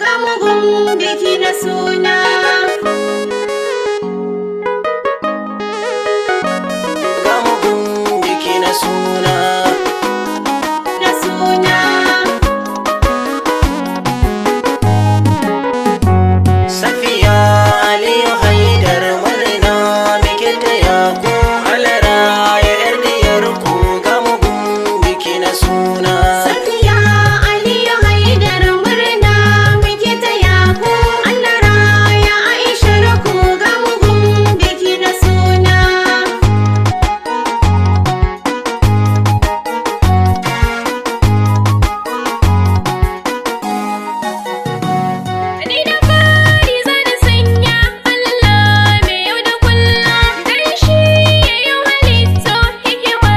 ga mugun biki na suna. Ga mugun biki na suna. Na suna. Safiya Aliyu Haidar murna muke taya ku halara ya yar diyar ku ga mugun biki na suna. Safiya Aliyu Haidar murna muke taya ku Allah raya Aishar ku ga mugun biki na suna. Ni da fari zan sanya Allah mai yau da kullum dan shi ya yi halittu hikima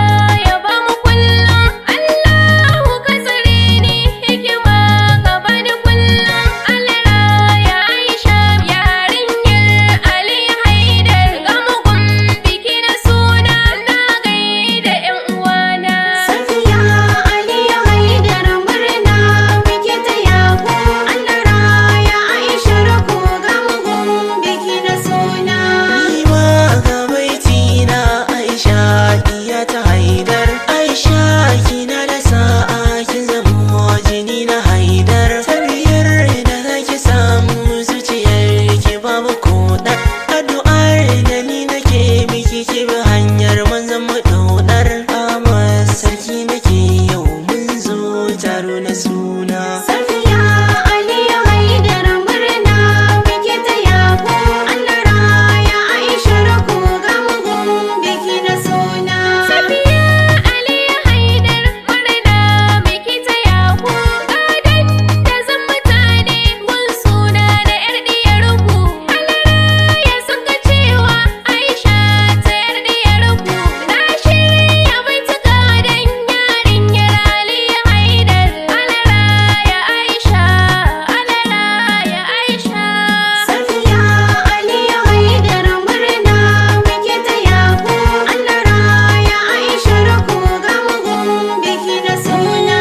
ya ba mu kullum. Allahu ka tsare ni hikima gaba da kullum. Allah raya Aisha yarinyar Ali Haidar ga mugun biki na suna. Na gaida ƴan uwana. Safiya Ali Haidar murna muke taya ku Allah raya Aishar ku ga mugun biki na suna. Ni ma ga baiti na Aisha iya ta Haidar. Aisha kina da sa'a kin zamo jini na Haidar. Tarbiyar da zaki samu zuciyar ki babu koɗa. Addu'ar da ni nake miki ki bi hanyar manzon mu ɗaunar. Amma sarki nake yau mun zo taro na suna. Safiya Ali Haidar murna muke taya ku Allah raya Aishar ku ga mugun biki na suna. Safiya Ali Haidar murna muke taya ku gadan da zan mutane gun suna da yar diyar ku. Allah raya sun ga cewa Aisha ta yar diyar ku. Na shirya baituka dan yarinyar Ali Haidar. Allah raya Aisha, Allah raya Aisha. Safiya Ali Haidar murna muke taya ku Allah raya Aishar ku ga mugun biki na suna.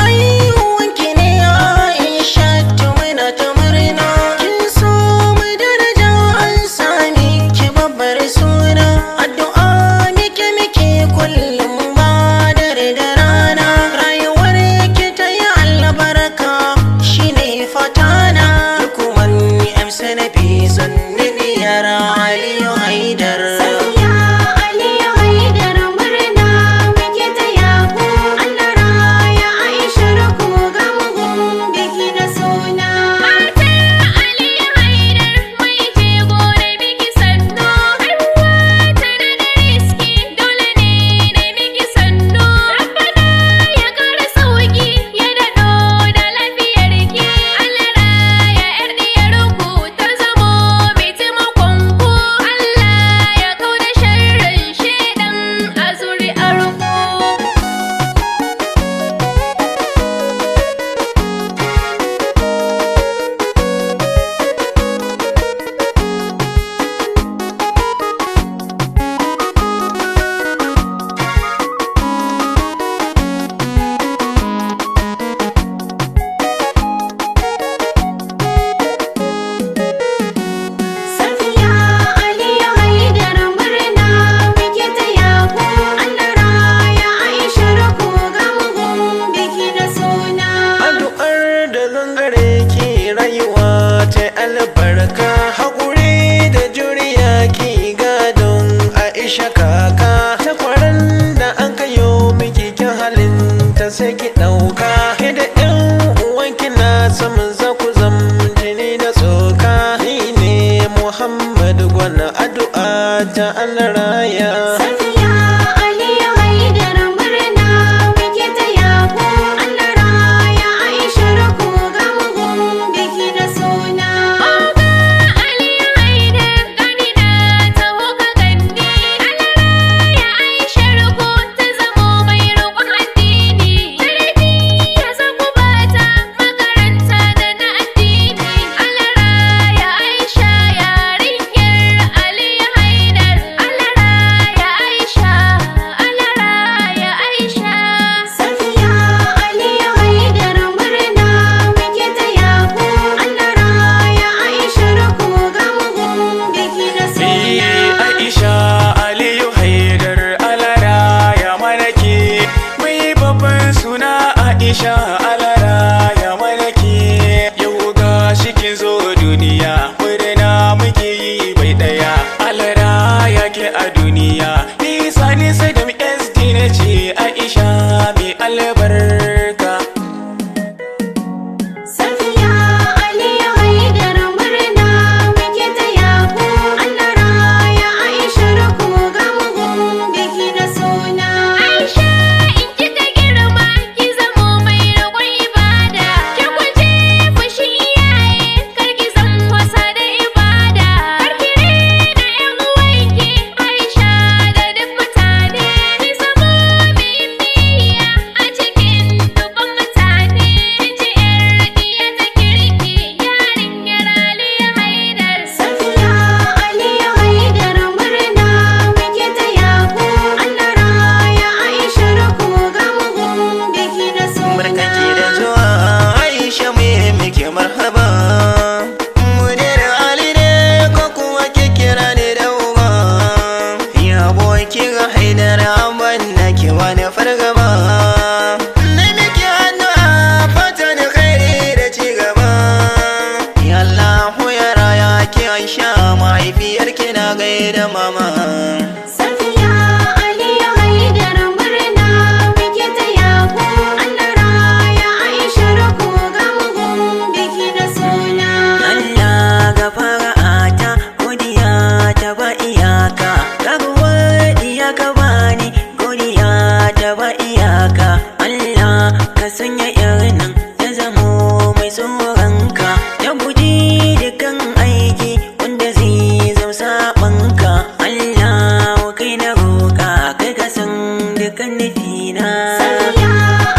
Aiwanki ne Aisha muna ta murna. Kin so mai daraja an sami ki babbar suna. Addu'a muke kullum ba dare da rana. Rayuwar ki ta yi albarka shine fatana. Hukuman amsa na fi son nabiyar Aliyu Haidar. Safiya Ali Haidar murna muke taya ku Allah raya Aishar ku ga mugun biki na suna. Matar Ali Haidar mai jego da biki sannu. Haihuwa tana da riski dole ne na biki sannu. Rabbana ya kara sauki ya daɗo da lafiyar ki. Allah raya yar diyar ku ta zamo mai taimakon ku. Allah ya kauda sharrin shedan a zuri'ar ku. Safiya Ali Haidar murna muke taya ku Allah raya Aishar ku ga mugun biki na suna. Addu'ar da zangare ki rayuwa ta albarka. Haƙuri da juriya ki gadon Aisha kaka. Takwaran da an kayo miki kin halin ta sai ki ɗauka. Ke da ƴan uwanki na samun za ku zam jini na tsoka. Ni ne Muhammad Gwana addu'a ta Allah raya. Safiya Ali Haidar murna muke taya ku Allah raya Aishar ku ga mugun biki na suna. Oga Ali Haidar gani na taho ka gani. Allah raya Aishar ku ta zamo mai roƙon addini. Tarbiyya Aisha alara ya malaki yau ga shi kin zo duniya murna muke yi bai daya alara yake a duniya nisa nisa da SD na ce Aisha mai albarka Safiya Aliyu Haidar murna muke taya ku Allah raya Aisha ku ga mugun biki na suna. Aisha in kika girma ki zamo mai ragon ibada. Ki guje fushin iyaye kar ki zan wasa da ibada. Kar ki rena ƴan uwanki Aisha da duk mutane. Ki zamo mai biyayya a cikin dubban mutane. Ji ƴar diya ta kirki yarinyar Aliyu Haidar. Safiya Aliyu Haidar murna muke taya ku Allah raya Aisha ku ga mugun biki na suna. barkanki da zuwa Aisha mai muke marhaba munir Ali ne ko kuma ki kira ni da uba ya boki ga Haidar amman nake wani fargaba na miki addu'a fatan khairi da ci gaba ya Allah ya raya ki Aisha mahaifiyar ki na gaida mama Safiya Aliyu Haidar murna muke taya ku Allah raya Aisha ku ga mugun biki na suna. Allah ga fara'ata godiya ta ba iyaka garuwar iyaka bani godiya ta ba iyaka Allah ka sanya irin ya zamo mai tsoronka ya guji dukan aiki wanda zai zama sabanka Allah kai na roƙa kai ka san dukan nufina Safiya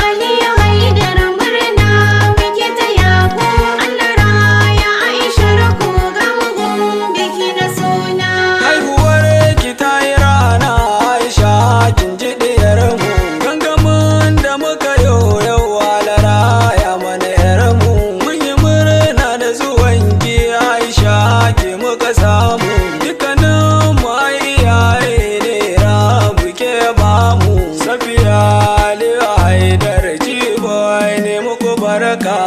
Aliyu Haidar murna muke taya ku Allah raya Aisha ku ga mugun biki na suna. haihuwar ki ta yi rana Aisha kin ji diyar mu gangamin da muka yau alara ya mana yar mu mun yi murna da zuwan ki Aisha ke muka samu dukkanin mu ai iyaye ne rabu ke ba mu Safiya Aliyu Haidar jibo ne muku barka.